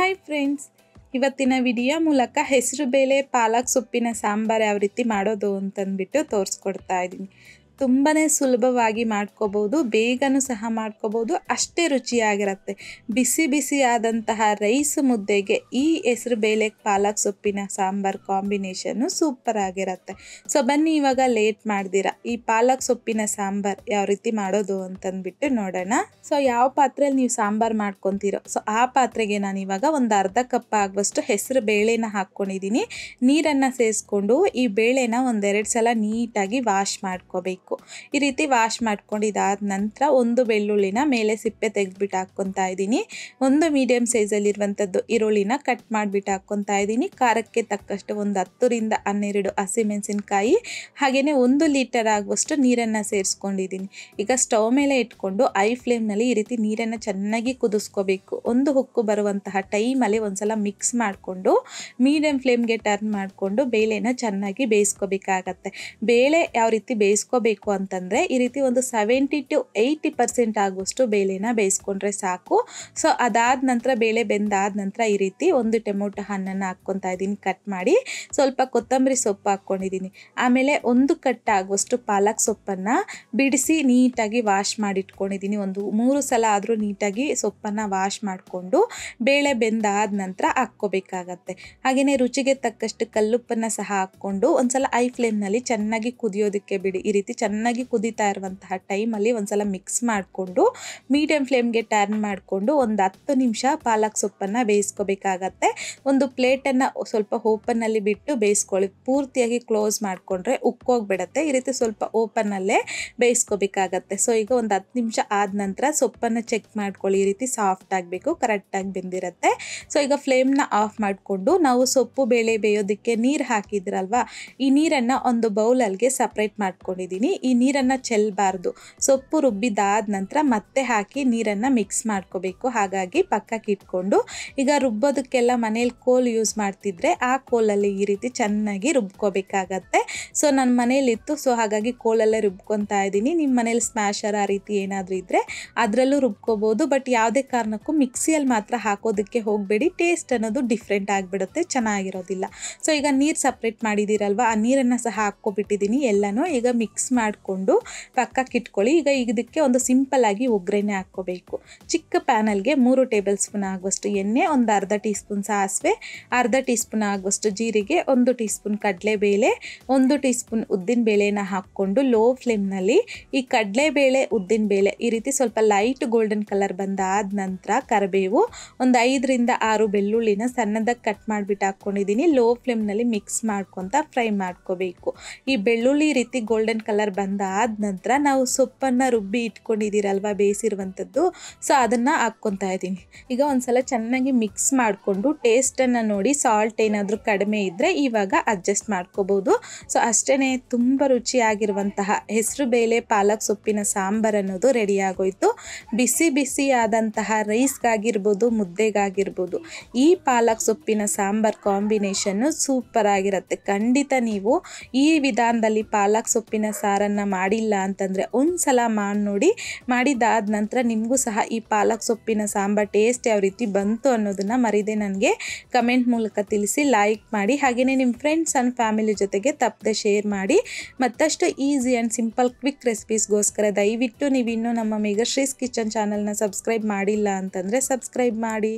Hi friends, ಇವತ್ತಿನ video ಮೂಲಕ ಹೆಸರು ಬೇಳೆ ಪಾಲಕ್ ಸೊಪ್ಪಿನ ಸಾಂಬಾರು ಯಾವ ರೀತಿ ಮಾಡೋದು ಅಂತಂದ್ಬಿಟ್ಟು ತೋರಿಸ್ಕೊಡ್ತಾ ಇದ್ದೀನಿ. ತುಂಬಾ ಸುಲಭವಾಗಿ ಮಾಡ್ಕೋಬೋದು, ಬೇಗನೂ ಸಹ ಮಾಡ್ಕೋಬೋದು, ಅಷ್ಟೇ ರುಚಿಯಾಗಿರುತ್ತೆ. ಬಿಸಿ ಬಿಸಿ ಆದಂತಹ ರೈಸ್ ಮುದ್ದೆಗೆ ಈ ಹೆಸರು ಬೇಳೆ ಪಾಲಕ್ ಸೊಪ್ಪಿನ ಸಾಂಬಾರು ಕಾಂಬಿನೇಷನ್ನು ಸೂಪರ್ ಆಗಿರುತ್ತೆ. ಸೊ ಬನ್ನಿ ಇವಾಗ ಲೇಟ್ ಮಾಡ್ದಿರಾ ಈ ಪಾಲಕ್ ಸೊಪ್ಪಿನ ಸಾಂಬಾರು ಯಾವ ರೀತಿ ಮಾಡೋದು ಅಂತಂದ್ಬಿಟ್ಟು ನೋಡೋಣ. ಸೊ ಯಾವ ಪಾತ್ರೆಯಲ್ಲಿ ನೀವು ಸಾಂಬಾರು ಮಾಡ್ಕೊತೀರೋ ಸೊ ಆ ಪಾತ್ರೆಗೆ ನಾನು ಇವಾಗ ಒಂದು ಅರ್ಧ ಕಪ್ ಆಗುವಷ್ಟು ಹೆಸರು ಬೇಳೆನ ಹಾಕ್ಕೊಂಡಿದ್ದೀನಿ. ನೀರನ್ನು ಸೇರಿಸ್ಕೊಂಡು ಈ ಬೇಳೆನ ಒಂದೆರಡು ಸಲ ನೀಟಾಗಿ ವಾಶ್ ಮಾಡ್ಕೋಬೇಕು. ಈ ರೀತಿ ವಾಶ್ ಮಾಡ್ಕೊಂಡಿದ್ದಾದ ನಂತರ ಒಂದು ಬೆಳ್ಳುಳ್ಳಿನ ಮೇಲೆ ಸಿಪ್ಪೆ ತೆಗೆದ್ಬಿಟ್ಟು ಹಾಕ್ಕೊತಾ ಇದ್ದೀನಿ. ಒಂದು ಮೀಡಿಯಮ್ ಸೈಜಲ್ಲಿರುವಂಥದ್ದು ಈರುಳ್ಳಿನ ಕಟ್ ಮಾಡಿಬಿಟ್ಟು ಹಾಕ್ಕೊತಾ ಇದ್ದೀನಿ. ಖಾರಕ್ಕೆ ತಕ್ಕಷ್ಟು ಒಂದು 10ರಿಂದ 12 ಹಸಿಮೆಣಸಿನ್ಕಾಯಿ, ಹಾಗೆಯೇ 1 ಲೀಟರ್ ಆಗುವಷ್ಟು ನೀರನ್ನು ಸೇರಿಸ್ಕೊಂಡಿದ್ದೀನಿ. ಈಗ ಸ್ಟವ್ ಮೇಲೆ ಇಟ್ಕೊಂಡು ಐ ಫ್ಲೇಮ್ನಲ್ಲಿ ಈ ರೀತಿ ನೀರನ್ನು ಚೆನ್ನಾಗಿ ಕುದಿಸ್ಕೋಬೇಕು. ಒಂದು ಹುಕ್ಕು ಬರುವಂತಹ ಟೈಮಲ್ಲಿ ಒಂದ್ಸಲ ಮಿಕ್ಸ್ ಮಾಡಿಕೊಂಡು ಮೀಡಿಯಮ್ ಫ್ಲೇಮ್ಗೆ ಟರ್ನ್ ಮಾಡಿಕೊಂಡು ಬೇಳೆನ ಚೆನ್ನಾಗಿ ಬೇಯಿಸ್ಕೋಬೇಕಾಗತ್ತೆ. ಬೇಳೆ ಯಾವ ರೀತಿ ಬೇಯಿಸ್ಕೋಬೇಕು ಅಂತಂದರೆ ಈ ರೀತಿ ಒಂದು 70 to 80% ಆಗುವಷ್ಟು ಬೇಳೆನ ಬೇಯಿಸ್ಕೊಂಡ್ರೆ ಸಾಕು. ಸೊ ಅದಾದ ನಂತರ ಬೇಳೆ ಬೆಂದಾದ ನಂತರ ಈ ರೀತಿ ಒಂದು ಟೊಮೊಟೊ ಹಣ್ಣನ್ನು ಹಾಕ್ಕೊತಾ ಇದ್ದೀನಿ ಕಟ್ ಮಾಡಿ. ಸ್ವಲ್ಪ ಕೊತ್ತಂಬರಿ ಸೊಪ್ಪು ಹಾಕ್ಕೊಂಡಿದ್ದೀನಿ. ಆಮೇಲೆ 1 ಕಟ್ ಆಗುವಷ್ಟು ಪಾಲಕ್ ಸೊಪ್ಪನ್ನು ಬಿಡಿಸಿ ನೀಟಾಗಿ ವಾಶ್ ಮಾಡಿಟ್ಕೊಂಡಿದ್ದೀನಿ. ಒಂದು 3 ಸಲ ಆದರೂ ನೀಟಾಗಿ ಸೊಪ್ಪನ್ನು ವಾಶ್ ಮಾಡಿಕೊಂಡು ಬೇಳೆ ಬೆಂದಾದ ನಂತರ ಹಾಕ್ಕೋಬೇಕಾಗತ್ತೆ. ಹಾಗೆಯೇ ರುಚಿಗೆ ತಕ್ಕಷ್ಟು ಕಲ್ಲುಪ್ಪನ್ನು ಸಹ ಹಾಕ್ಕೊಂಡು ಒಂದ್ಸಲ ಐ ಫ್ಲೇಮ್ನಲ್ಲಿ ಚೆನ್ನಾಗಿ ಕುದಿಯೋದಕ್ಕೆ ಬಿಡಿ. ಈ ರೀತಿ ಚೆನ್ನಾಗಿ ಕುದೀತಾ ಇರುವಂತಹ ಟೈಮಲ್ಲಿ ಒಂದ್ಸಲ ಮಿಕ್ಸ್ ಮಾಡಿಕೊಂಡು ಮೀಡಿಯಮ್ ಫ್ಲೇಮ್ಗೆ ಟರ್ನ್ ಮಾಡಿಕೊಂಡು ಒಂದು 10 ನಿಮಿಷ ಪಾಲಕ್ ಸೊಪ್ಪನ್ನು ಬೇಯಿಸ್ಕೋಬೇಕಾಗತ್ತೆ. ಒಂದು ಪ್ಲೇಟನ್ನು ಸ್ವಲ್ಪ ಓಪನ್ನಲ್ಲಿ ಬಿಟ್ಟು ಬೇಯಿಸ್ಕೊಳ್ಳಿ. ಪೂರ್ತಿಯಾಗಿ ಕ್ಲೋಸ್ ಮಾಡಿಕೊಂಡ್ರೆ ಉಕ್ಕೋಗ್ಬಿಡತ್ತೆ. ಈ ರೀತಿ ಸ್ವಲ್ಪ ಓಪನ್ನಲ್ಲೇ ಬೇಯಿಸ್ಕೋಬೇಕಾಗತ್ತೆ. ಸೊ ಈಗ ಒಂದು 10 ನಿಮಿಷ ಆದ ನಂತರ ಸೊಪ್ಪನ್ನು ಚೆಕ್ ಮಾಡ್ಕೊಳ್ಳಿ. ಈ ರೀತಿ ಸಾಫ್ಟ್ ಆಗಬೇಕು, ಕರೆಕ್ಟಾಗಿ ಬೆಂದಿರುತ್ತೆ. ಸೊ ಈಗ ಫ್ಲೇಮ್ನ ಆಫ್ ಮಾಡಿಕೊಂಡು ನಾವು ಸೊಪ್ಪು ಬೇಳೆ ಬೇಯೋದಕ್ಕೆ ನೀರು ಹಾಕಿದ್ರಲ್ವಾ, ಈ ನೀರನ್ನು ಒಂದು ಬೌಲಲ್ಗೆ ಸಪ್ರೇಟ್ ಮಾಡ್ಕೊಂಡಿದ್ದೀನಿ. ಈ ನೀರನ್ನು ಚೆಲ್ಲಬಾರ್ದು. ಸೊಪ್ಪು ರುಬ್ಬಿದಾದ ನಂತರ ಮತ್ತೆ ಹಾಕಿ ನೀರನ್ನು ಮಿಕ್ಸ್ ಮಾಡ್ಕೋಬೇಕು. ಹಾಗಾಗಿ ಪಕ್ಕಕ್ಕೆ ಇಟ್ಕೊಂಡು ಈಗ ರುಬ್ಬೋದಕ್ಕೆಲ್ಲ ಮನೇಲಿ ಕೋಲ್ ಯೂಸ್ ಮಾಡ್ತಿದ್ರೆ ಆ ಕೋಲಲ್ಲಿ ಈ ರೀತಿ ಚೆನ್ನಾಗಿ ರುಬ್ಕೋಬೇಕಾಗತ್ತೆ. ಸೊ ನನ್ನ ಮನೇಲಿತ್ತು, ಸೊ ಹಾಗಾಗಿ ಕೋಲಲ್ಲೇ ರುಬ್ಕೊತಾ ಇದ್ದೀನಿ. ನಿಮ್ಮ ಮನೇಲಿ ಸ್ಮ್ಯಾಶರ್ ಆ ರೀತಿ ಏನಾದರೂ ಇದ್ದರೆ ಅದರಲ್ಲೂ ರುಬ್ಕೋಬೋದು. ಬಟ್ ಯಾವುದೇ ಕಾರಣಕ್ಕೂ ಮಿಕ್ಸಿಯಲ್ಲಿ ಮಾತ್ರ ಹಾಕೋದಕ್ಕೆ ಹೋಗಬೇಡಿ. ಟೇಸ್ಟ್ ಅನ್ನೋದು ಡಿಫ್ರೆಂಟ್ ಆಗಿಬಿಡುತ್ತೆ, ಚೆನ್ನಾಗಿರೋದಿಲ್ಲ. ಸೊ ಈಗ ನೀರು ಸಪ್ರೇಟ್ ಮಾಡಿದ್ದೀರಲ್ವ, ಆ ನೀರನ್ನು ಸಹ ಹಾಕ್ಕೊಬಿಟ್ಟಿದ್ದೀನಿ ಎಲ್ಲನೂ. ಈಗ ಮಿಕ್ಸ್ ಮಾಡಿಕೊಂಡು ಪಕ್ಕಕ್ಕೆ ಇಟ್ಕೊಳ್ಳಿ. ಈಗ ಇದಕ್ಕೆ ಒಂದು ಸಿಂಪಲ್ ಆಗಿ ಒಗ್ಗರಣೆ ಹಾಕ್ಕೋಬೇಕು. ಚಿಕ್ಕ ಪ್ಯಾನಲ್ಗೆ 3 ಟೇಬಲ್ ಸ್ಪೂನ್ ಆಗುವಷ್ಟು ಎಣ್ಣೆ, ಒಂದು ಅರ್ಧ ಟೀ ಸ್ಪೂನ್ ಸಾಸಿವೆ, ಅರ್ಧ ಟೀ ಸ್ಪೂನ್ ಆಗುವಷ್ಟು ಜೀರಿಗೆ, 1 ಟೀ ಸ್ಪೂನ್ ಕಡಲೆಬೇಳೆ, 1 ಟೀ ಸ್ಪೂನ್ ಉದ್ದಿನ ಬೇಳೆನ ಹಾಕ್ಕೊಂಡು ಲೋ ಫ್ಲೇಮ್ನಲ್ಲಿ ಈ ಕಡಲೆಬೇಳೆ ಉದ್ದಿನ ಬೇಳೆ ಈ ರೀತಿ ಸ್ವಲ್ಪ ಲೈಟ್ ಗೋಲ್ಡನ್ ಕಲರ್ ಬಂದಾದ ನಂತರ ಕರಿಬೇವು, ಒಂದು 5ರಿಂದ 6 ಬೆಳ್ಳುಳ್ಳಿನ ಸಣ್ಣದಾಗಿ ಕಟ್ ಮಾಡಿಬಿಟ್ಟು ಹಾಕ್ಕೊಂಡಿದ್ದೀನಿ. ಲೋ ಫ್ಲೇಮ್ನಲ್ಲಿ ಮಿಕ್ಸ್ ಮಾಡ್ಕೊತ ಫ್ರೈ ಮಾಡ್ಕೋಬೇಕು. ಈ ಬೆಳ್ಳುಳ್ಳಿ ರೀತಿ ಗೋಲ್ಡನ್ ಕಲರ್ ಬಂದಾದ ನಂತರ ನಾವು ಸೊಪ್ಪನ್ನು ರುಬ್ಬಿ ಇಟ್ಕೊಂಡಿದ್ದೀರಲ್ವ ಬೇಯಿಸಿರುವಂಥದ್ದು, ಸೊ ಅದನ್ನು ಹಾಕ್ಕೊತಾ ಇದ್ದೀನಿ. ಈಗ ಒಂದ್ಸಲ ಚೆನ್ನಾಗಿ ಮಿಕ್ಸ್ ಮಾಡಿಕೊಂಡು ಟೇಸ್ಟನ್ನು ನೋಡಿ, ಸಾಲ್ಟ್ ಏನಾದರೂ ಕಡಿಮೆ ಇದ್ದರೆ ಇವಾಗ ಅಡ್ಜಸ್ಟ್ ಮಾಡ್ಕೋಬೋದು. ಸೊ ಅಷ್ಟೇ, ತುಂಬ ರುಚಿಯಾಗಿರುವಂತಹ ಹೆಸರು ಬೇಳೆ ಪಾಲಕ್ ಸೊಪ್ಪಿನ ಸಾಂಬಾರು ಅನ್ನೋದು ರೆಡಿ ಆಗೋಯ್ತು. ಬಿಸಿ ಬಿಸಿ ಆದಂತಹ ರೈಸ್ಗಾಗಿರ್ಬೋದು, ಮುದ್ದೆಗಾಗಿರ್ಬೋದು ಈ ಪಾಲಕ್ ಸೊಪ್ಪಿನ ಸಾಂಬಾರು ಕಾಂಬಿನೇಷನ್ನು ಸೂಪರ್ ಆಗಿರುತ್ತೆ. ಖಂಡಿತ ನೀವು ಈ ವಿಧಾನದಲ್ಲಿ ಪಾಲಕ್ ಸೊಪ್ಪಿನ ಸಾರನ್ನು ಮಾಡಿಲ್ಲ ಅಂತಂದರೆ ಒಂದ್ಸಲ ಮಾಡಿ ನೋಡಿ. ಮಾಡಿದಾದ ನಂತರ ನಿಮಗೂ ಸಹ ಈ ಪಾಲಕ್ ಸೊಪ್ಪಿನ ಸಾಂಬಾರು ಟೇಸ್ಟ್ ಯಾವ ರೀತಿ ಬಂತು ಅನ್ನೋದನ್ನು ಮರಿದೆ ನನಗೆ ಕಮೆಂಟ್ ಮೂಲಕ ತಿಳಿಸಿ, ಲೈಕ್ ಮಾಡಿ. ಹಾಗೆಯೇ ನಿಮ್ಮ ಫ್ರೆಂಡ್ಸ್ ಆ್ಯಂಡ್ ಫ್ಯಾಮಿಲಿ ಜೊತೆಗೆ ತಪ್ಪದೆ ಶೇರ್ ಮಾಡಿ. ಮತ್ತಷ್ಟು ಈಸಿ ಆ್ಯಂಡ್ ಸಿಂಪಲ್ ಕ್ವಿಕ್ ರೆಸಿಪೀಸ್ಗೋಸ್ಕರ ದಯವಿಟ್ಟು ನೀವಿನ್ನೂ ನಮ್ಮ ಮೇಘಶ್ರೀಸ್ ಕಿಚನ್ ಚಾನಲ್ನ ಸಬ್ಸ್ಕ್ರೈಬ್ ಮಾಡಿಲ್ಲ ಅಂತಂದರೆ ಸಬ್ಸ್ಕ್ರೈಬ್ ಮಾಡಿ.